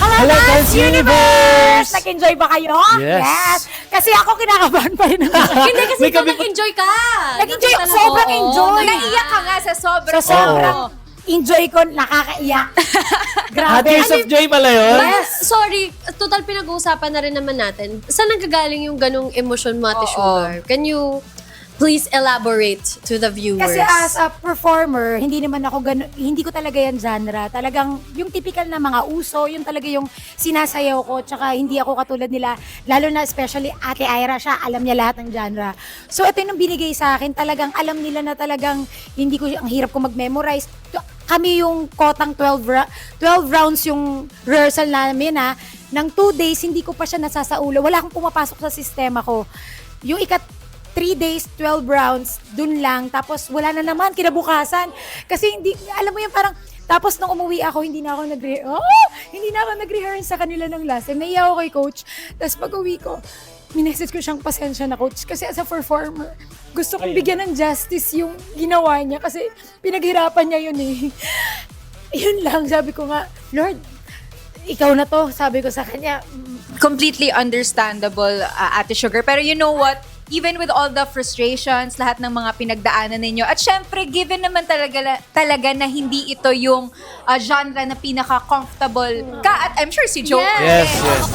Hello, Dance Universe! Nag-enjoy ba kayo? Yes. Kasi ako kinakabahan pa rin. Hindi kasi May ikaw kami- nag-enjoy ka. Nag-enjoy ako, Talaga, sobrang oo. enjoy. Naiyak ka nga sa sobrang. Sa sobrang enjoy ko, nakakaiyak. Grabe. Tears of Joy pala yun? But, sorry, total pinag-uusapan na rin naman natin. Saan nanggagaling yung ganong emosyon mo, Ate Oo. Sugar? Can you please elaborate to the viewers? Kasi as a performer, hindi naman ako hindi ko talaga yan genre. Talagang yung typical na mga uso, yung talaga yung sinasayaw ko, tsaka hindi ako katulad nila, lalo na especially Ate Ira, siya, alam niya lahat ng genre. So ito yung binigay sa akin, talagang alam nila na talagang hindi ko, ang hirap ko mag-memorize. Kami yung kotang 12 rounds yung rehearsal namin ng 2 days, hindi ko pa siya nasasaulo. Wala akong pumapasok sa sistema ko. Yung 3 days, 12 rounds, dun lang. Tapos wala na naman, kinabukasan. Kasi hindi, alam mo yung parang, tapos nung umuwi ako, hindi na ako nag-rehearse sa kanila ng last time. Naiya ako kay coach. Tapos pag uwi ko, minessage ko siyang pasensya na coach. Kasi as a performer, gusto kong bigyan ng justice yung ginawa niya. Kasi pinaghirapan niya yun eh. Yun lang, sabi ko nga, Lord, ikaw na to, sabi ko sa kanya. Completely understandable, Ate Sugar. Pero you know what? Even with all the frustrations, lahat ng mga pinagdaanan ninyo, at syempre, given naman talaga na hindi ito yung genre na pinaka-comfortable ka, at I'm sure si Joe. Yes, yes.